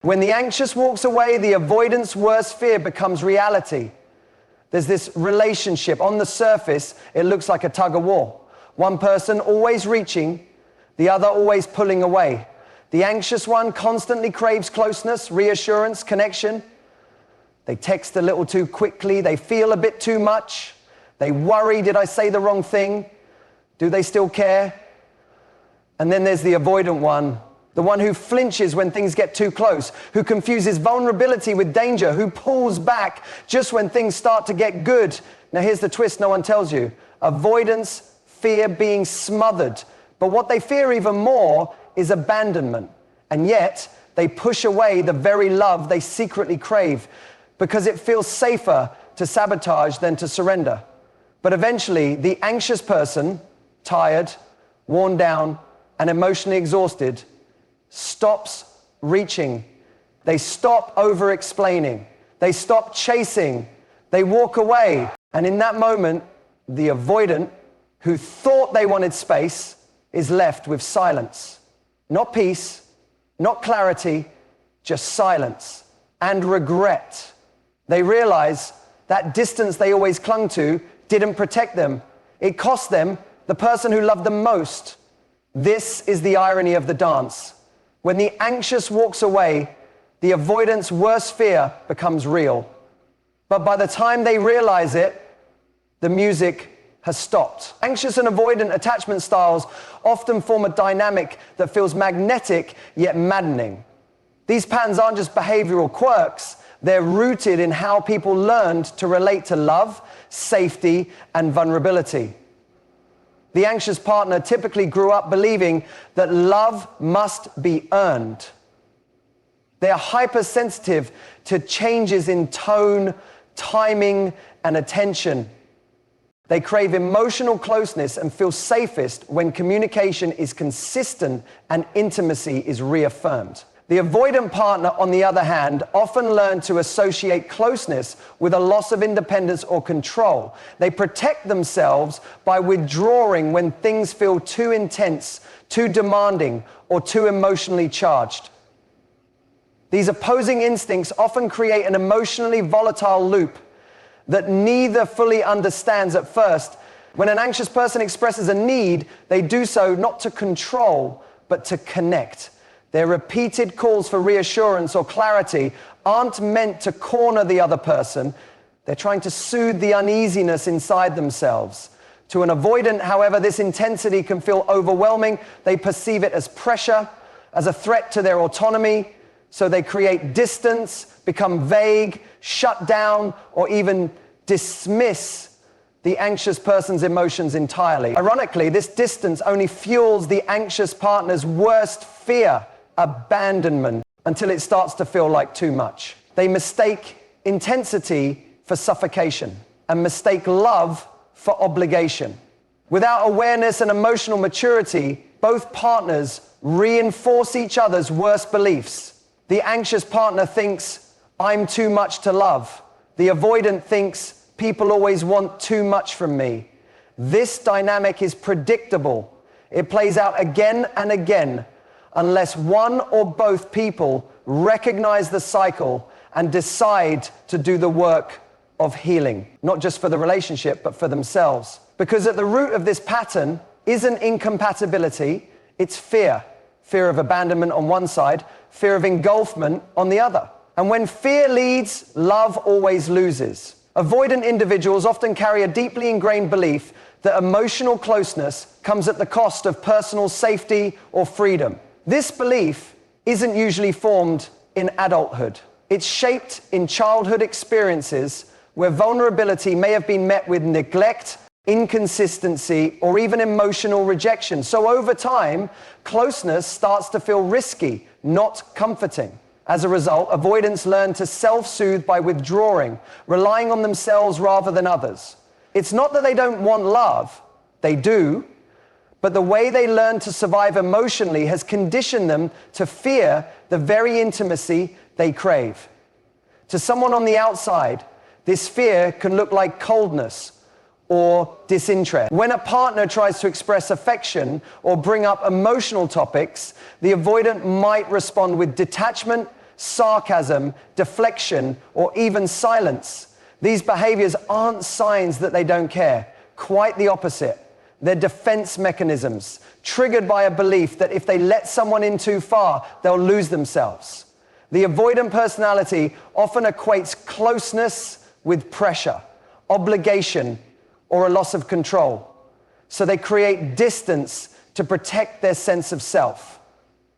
When the anxious walks away, the avoidant's worst fear becomes reality. There's this relationship. On the surface, it looks like a tug of war. One person always reaching, the other always pulling away. The anxious one constantly craves closeness, reassurance, connection. They text a little too quickly. They feel a bit too much. They worry, did I say the wrong thing? Do they still care? And then there's the avoidant one, the one who flinches when things get too close, who confuses vulnerability with danger, who pulls back just when things start to get good. Now here's the twist no one tells you. Avoidance fear being smothered. But what they fear even more is abandonment. And yet they push away the very love they secretly crave because it feels safer to sabotage than to surrender. But eventually the anxious person, tired, worn down, and emotionally exhausted, stops reaching. They stop over-explaining. They stop chasing. They walk away. And in that moment, the avoidant, who thought they wanted space, is left with silence. Not peace, not clarity, just silence and regret. They realize that distance they always clung to didn't protect them. It cost them the person who loved them most. This is the irony of the dance. When the anxious walks away, the avoidant's worst fear becomes real. But by the time they realize it, the music has stopped. Anxious and avoidant attachment styles often form a dynamic that feels magnetic yet maddening. These patterns aren't just behavioral quirks, they're rooted in how people learned to relate to love, safety, and vulnerability. The anxious partner typically grew up believing that love must be earned. They are hypersensitive to changes in tone, timing, and attention. They crave emotional closeness and feel safest when communication is consistent and intimacy is reaffirmed. The avoidant partner, on the other hand, often learn to associate closeness with a loss of independence or control. They protect themselves by withdrawing when things feel too intense, too demanding, or too emotionally charged. These opposing instincts often create an emotionally volatile loop that neither fully understands at first. When an anxious person expresses a need, they do so not to control, but to connect. Their repeated calls for reassurance or clarity aren't meant to corner the other person. They're trying to soothe the uneasiness inside themselves. To an avoidant, however, this intensity can feel overwhelming. They perceive it as pressure, as a threat to their autonomy, so they create distance, become vague, shut down, or even dismiss the anxious person's emotions entirely. Ironically, this distance only fuels the anxious partner's worst fear, abandonment, until it starts to feel like too much. They mistake intensity for suffocation and mistake love for obligation. Without awareness and emotional maturity, both partners reinforce each other's worst beliefs. The anxious partner thinks, I'm too much to love. The avoidant thinks, people always want too much from me. This dynamic is predictable. It plays out again and again unless one or both people recognize the cycle and decide to do the work of healing, not just for the relationship, but for themselves. Because at the root of this pattern isn't incompatibility, it's fear. Fear of abandonment on one side, fear of engulfment on the other. And when fear leads, love always loses. Avoidant individuals often carry a deeply ingrained belief that emotional closeness comes at the cost of personal safety or freedom. This belief isn't usually formed in adulthood. It's shaped in childhood experiences where vulnerability may have been met with neglect, inconsistency, or even emotional rejection. So over time, closeness starts to feel risky, not comforting. As a result, avoidants learn to self-soothe by withdrawing, relying on themselves rather than others. It's not that they don't want love, they do, but the way they learn to survive emotionally has conditioned them to fear the very intimacy they crave. To someone on the outside, this fear can look like coldness or disinterest. When a partner tries to express affection or bring up emotional topics, the avoidant might respond with detachment, sarcasm, deflection, or even silence. These behaviors aren't signs that they don't care. Quite the opposite. They're defense mechanisms, triggered by a belief that if they let someone in too far, they'll lose themselves. The avoidant personality often equates closeness with pressure, obligation, or a loss of control. So they create distance to protect their sense of self.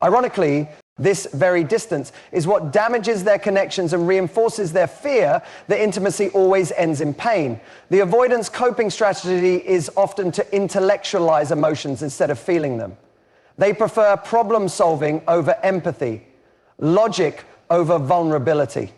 Ironically, this very distance is what damages their connections and reinforces their fear that intimacy always ends in pain. The avoidance coping strategy is often to intellectualize emotions instead of feeling them. They prefer problem solving over empathy, logic over vulnerability.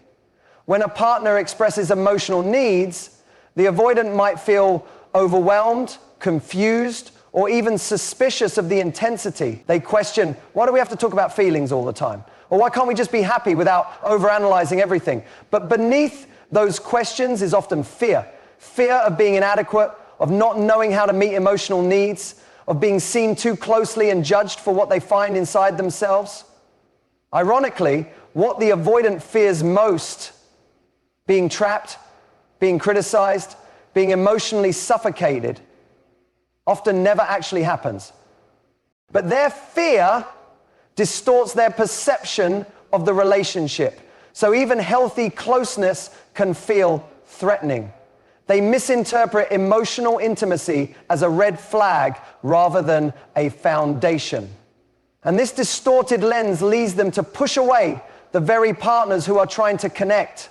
When a partner expresses emotional needs, the avoidant might feel overwhelmed, confused, or even suspicious of the intensity. They question, why do we have to talk about feelings all the time? Or why can't we just be happy without overanalyzing everything? But beneath those questions is often fear. Fear of being inadequate, of not knowing how to meet emotional needs, of being seen too closely and judged for what they find inside themselves. Ironically, what the avoidant fears most, being trapped, being criticized, being emotionally suffocated, often never actually happens. But their fear distorts their perception of the relationship. So even healthy closeness can feel threatening. They misinterpret emotional intimacy as a red flag rather than a foundation. And this distorted lens leads them to push away the very partners who are trying to connect.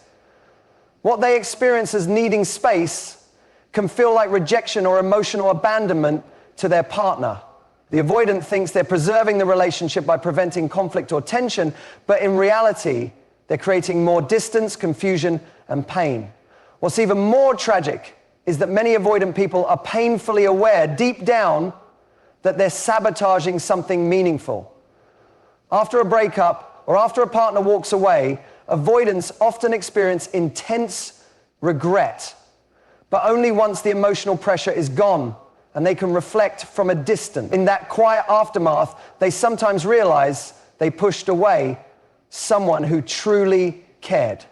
What they experience as needing space can feel like rejection or emotional abandonment to their partner. The avoidant thinks they're preserving the relationship by preventing conflict or tension, but in reality, they're creating more distance, confusion, and pain. What's even more tragic is that many avoidant people are painfully aware deep down that they're sabotaging something meaningful. After a breakup or after a partner walks away, avoidants often experience intense regret, but only once the emotional pressure is gone and they can reflect from a distance. In that quiet aftermath, they sometimes realize they pushed away someone who truly cared.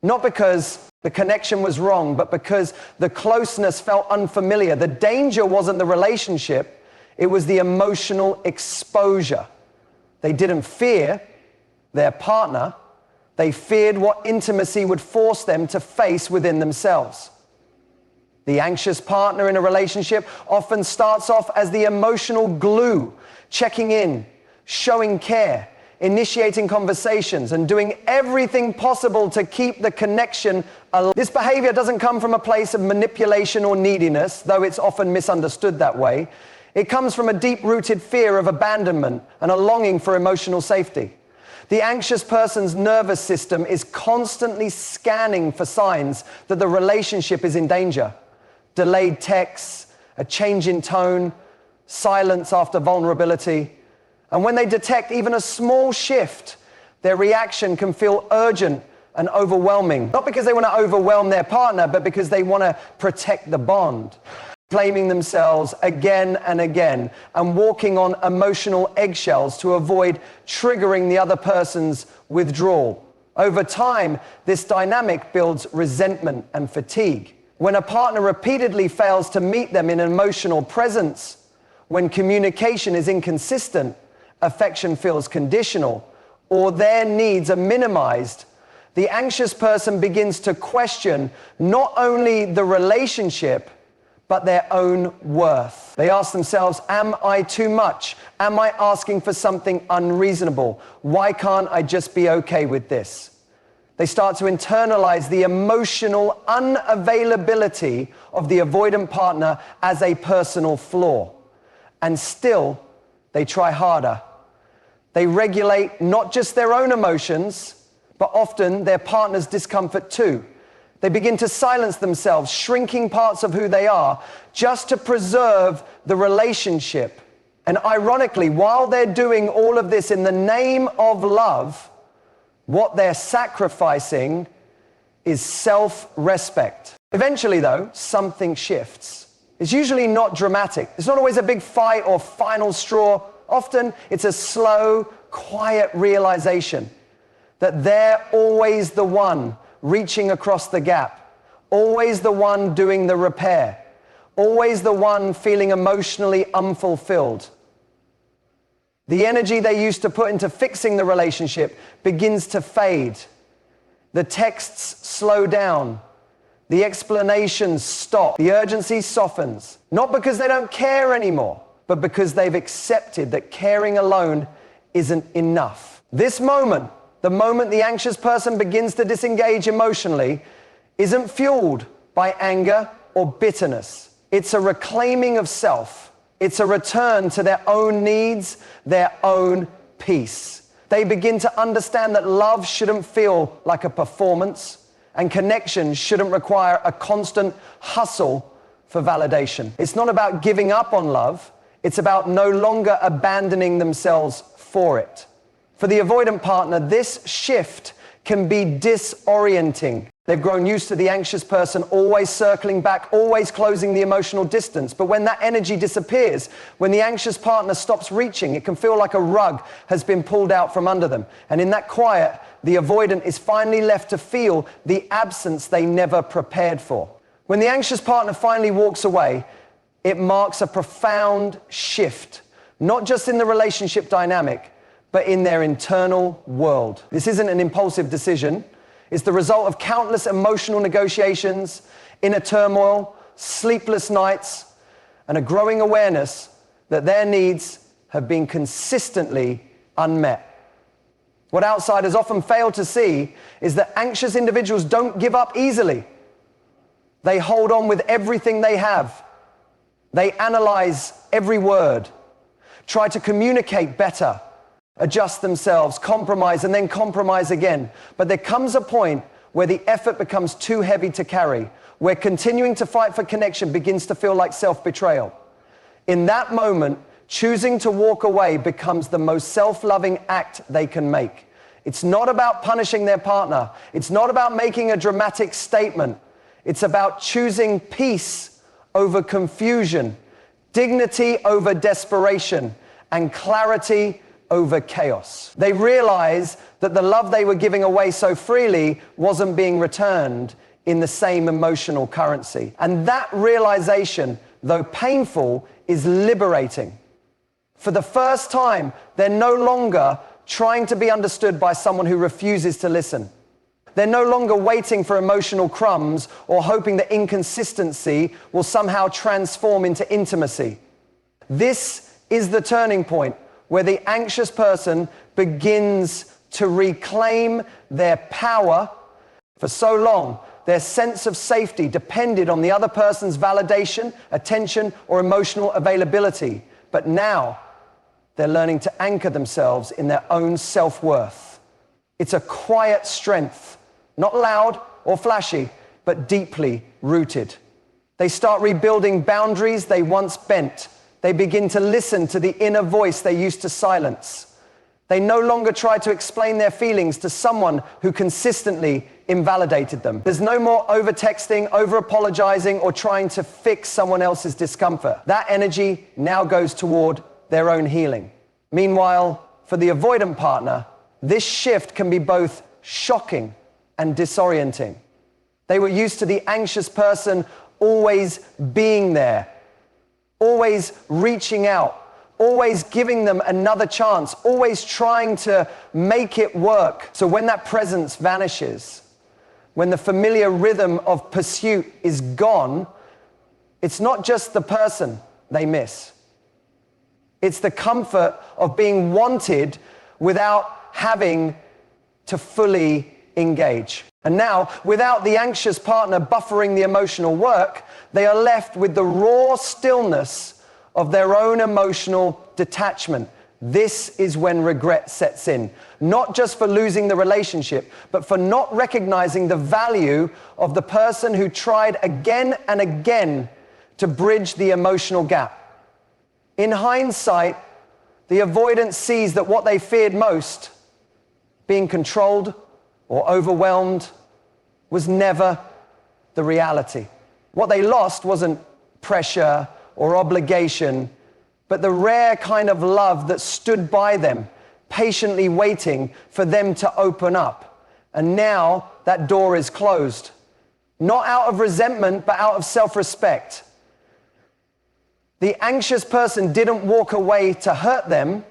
Not because the connection was wrong, but because the closeness felt unfamiliar. The danger wasn't the relationship, it was the emotional exposure. They didn't fear their partner, they feared what intimacy would force them to face within themselves. The anxious partner in a relationship often starts off as the emotional glue, checking in, showing care, initiating conversations, and doing everything possible to keep the connection alive. This behavior doesn't come from a place of manipulation or neediness, though it's often misunderstood that way. It comes from a deep-rooted fear of abandonment and a longing for emotional safety. The anxious person's nervous system is constantly scanning for signs that the relationship is in danger. Delayed texts, a change in tone, silence after vulnerability. And when they detect even a small shift, their reaction can feel urgent and overwhelming. Not because they want to overwhelm their partner, but because they want to protect the bond. Blaming themselves again and again and walking on emotional eggshells to avoid triggering the other person's withdrawal. Over time, this dynamic builds resentment and fatigue. When a partner repeatedly fails to meet them in emotional presence, when communication is inconsistent, affection feels conditional, or their needs are minimized, the anxious person begins to question not only the relationship, but their own worth. They ask themselves, am I too much? Am I asking for something unreasonable? Why can't I just be okay with this? They start to internalize the emotional unavailability of the avoidant partner as a personal flaw. And still, they try harder. They regulate not just their own emotions, but often their partner's discomfort too. They begin to silence themselves, shrinking parts of who they are, just to preserve the relationship. And ironically, while they're doing all of this in the name of love, what they're sacrificing is self-respect. Eventually, though, something shifts. It's usually not dramatic. It's not always a big fight or final straw. Often, it's a slow, quiet realization. that they're always the one reaching across the gap, always the one doing the repair, always the one feeling emotionally unfulfilled. The energy they used to put into fixing the relationship begins to fade. The texts slow down. The explanations stop. The urgency softens. Not because they don't care anymore, but because they've accepted that caring alone isn't enough. This moment, the moment the anxious person begins to disengage emotionally, isn't fueled by anger or bitterness. It's a reclaiming of self. It's a return to their own needs, their own peace. They begin to understand that love shouldn't feel like a performance, and connection shouldn't require a constant hustle for validation. It's not about giving up on love. It's about no longer abandoning themselves for it. For the avoidant partner, this shift can be disorienting. They've grown used to the anxious person always circling back, always closing the emotional distance. But when that energy disappears, when the anxious partner stops reaching, it can feel like a rug has been pulled out from under them. And in that quiet, the avoidant is finally left to feel the absence they never prepared for. When the anxious partner finally walks away, it marks a profound shift, not just in the relationship dynamic, but in their internal world. This isn't an impulsive decision. It's the result of countless emotional negotiations, inner turmoil, sleepless nights, and a growing awareness that their needs have been consistently unmet. What outsiders often fail to see is that anxious individuals don't give up easily. They hold on with everything they have. They analyze every word, try to communicate better, adjust themselves, compromise, and then compromise again. But there comes a point where the effort becomes too heavy to carry, where continuing to fight for connection begins to feel like self-betrayal. In that moment, choosing to walk away becomes the most self-loving act they can make. It's not about punishing their partner. It's not about making a dramatic statement. It's about choosing peace over confusion, dignity over desperation, and clarity over chaos. They realize that the love they were giving away so freely wasn't being returned in the same emotional currency. And that realization, though painful, is liberating. For the first time, they're no longer trying to be understood by someone who refuses to listen. They're no longer waiting for emotional crumbs or hoping that inconsistency will somehow transform into intimacy. This is the turning point where the anxious person begins to reclaim their power. For so long, their sense of safety depended on the other person's validation, attention, or emotional availability. But now, they're learning to anchor themselves in their own self-worth. It's a quiet strength, not loud or flashy, but deeply rooted. They start rebuilding boundaries they once bent. They begin to listen to the inner voice they used to silence. They no longer try to explain their feelings to someone who consistently invalidated them. There's no more over-texting, over-apologizing, or trying to fix someone else's discomfort. That energy now goes toward their own healing. Meanwhile, for the avoidant partner, this shift can be both shocking and disorienting. They were used to the anxious person always being there, always reaching out, always giving them another chance, always trying to make it work. So when that presence vanishes, when the familiar rhythm of pursuit is gone, it's not just the person they miss. It's the comfort of being wanted without having to fully engage. And now, without the anxious partner buffering the emotional work, they are left with the raw stillness of their own emotional detachment. This is when regret sets in, not just for losing the relationship, but for not recognizing the value of the person who tried again and again to bridge the emotional gap. In hindsight, the avoidant sees that what they feared most, being controlled or overwhelmed, was never the reality. What they lost wasn't pressure or obligation, but the rare kind of love that stood by them, patiently waiting for them to open up. And now that door is closed. Not out of resentment, but out of self-respect. The anxious person didn't walk away to hurt them.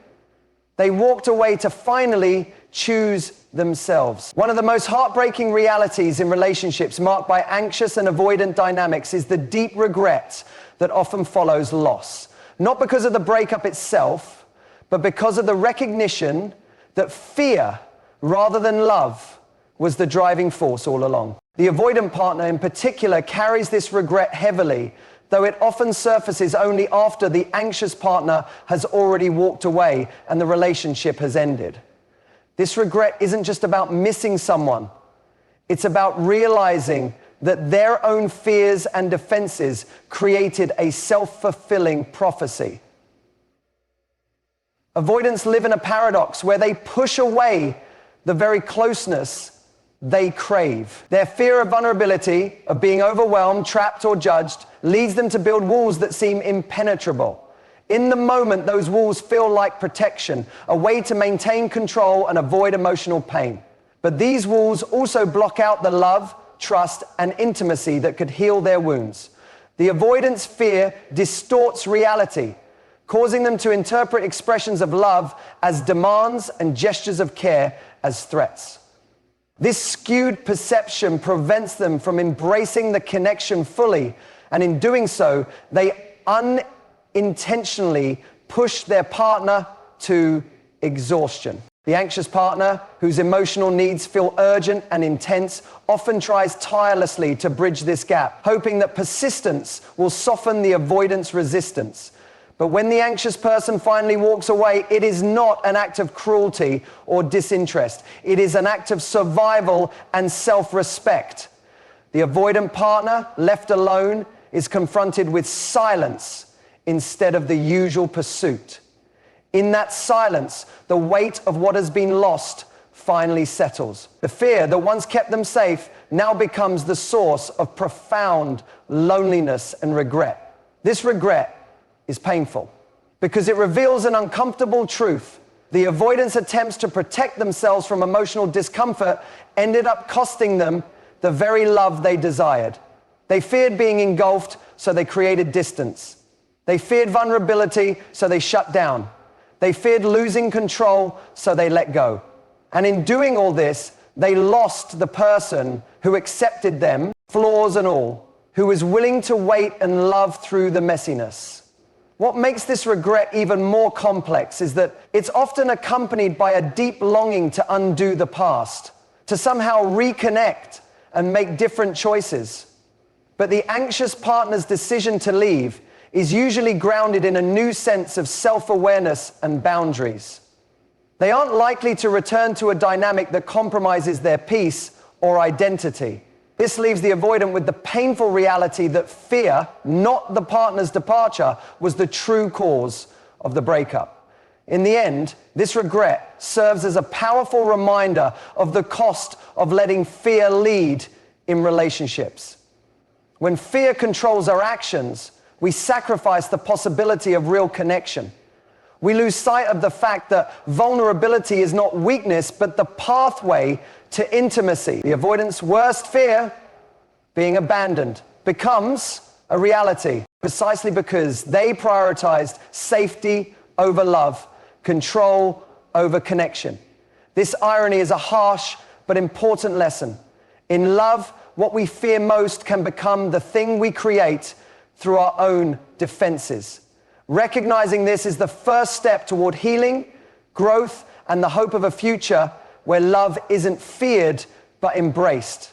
They walked away to finally choose themselves. One of the most heartbreaking realities in relationships marked by anxious and avoidant dynamics is the deep regret that often follows loss. Not because of the breakup itself, but because of the recognition that fear, rather than love, was the driving force all along. The avoidant partner in particular carries this regret heavily, though it often surfaces only after the anxious partner has already walked away and the relationship has ended. This regret isn't just about missing someone. It's about realizing that their own fears and defenses created a self-fulfilling prophecy. Avoidants live in a paradox where they push away the very closeness they crave. Their fear of vulnerability, of being overwhelmed, trapped, or judged, leads them to build walls that seem impenetrable. In the moment, those walls feel like protection, a way to maintain control and avoid emotional pain. But these walls also block out the love, trust, and intimacy that could heal their wounds. The avoidance fear distorts reality, causing them to interpret expressions of love as demands and gestures of care as threats. This skewed perception prevents them from embracing the connection fully, and in doing so, they unintentionally push their partner to exhaustion. The anxious partner, whose emotional needs feel urgent and intense, often tries tirelessly to bridge this gap, hoping that persistence will soften the avoidance resistance. But when the anxious person finally walks away, it is not an act of cruelty or disinterest. It is an act of survival and self-respect. The avoidant partner, left alone, is confronted with silence instead of the usual pursuit. In that silence, the weight of what has been lost finally settles. The fear that once kept them safe now becomes the source of profound loneliness and regret. This regret is painful because it reveals an uncomfortable truth. The avoidance attempts to protect themselves from emotional discomfort ended up costing them the very love they desired. They feared being engulfed, so they created distance. They feared vulnerability, so they shut down. They feared losing control, so they let go. And in doing all this, they lost the person who accepted them, flaws and all, who was willing to wait and love through the messiness. What makes this regret even more complex is that it's often accompanied by a deep longing to undo the past, to somehow reconnect and make different choices. But the anxious partner's decision to leave is usually grounded in a new sense of self-awareness and boundaries. They aren't likely to return to a dynamic that compromises their peace or identity. This leaves the avoidant with the painful reality that fear, not the partner's departure, was the true cause of the breakup. In the end, this regret serves as a powerful reminder of the cost of letting fear lead in relationships. When fear controls our actions, we sacrifice the possibility of real connection. We lose sight of the fact that vulnerability is not weakness, but the pathway to intimacy. The avoidant's worst fear, being abandoned, becomes a reality precisely because they prioritized safety over love, control over connection. This irony is a harsh but important lesson. In love, what we fear most can become the thing we create through our own defenses. Recognizing this is the first step toward healing, growth, and the hope of a future where love isn't feared but embraced.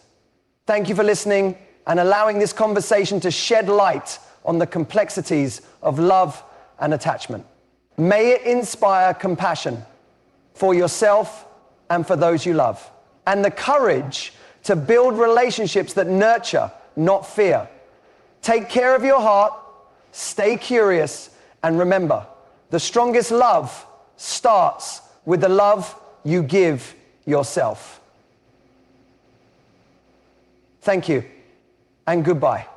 Thank you for listening and allowing this conversation to shed light on the complexities of love and attachment. May it inspire compassion for yourself and for those you love, and the courage to build relationships that nurture, not fear. Take care of your heart, stay curious, and remember, the strongest love starts with the love you give yourself. Thank you, and goodbye.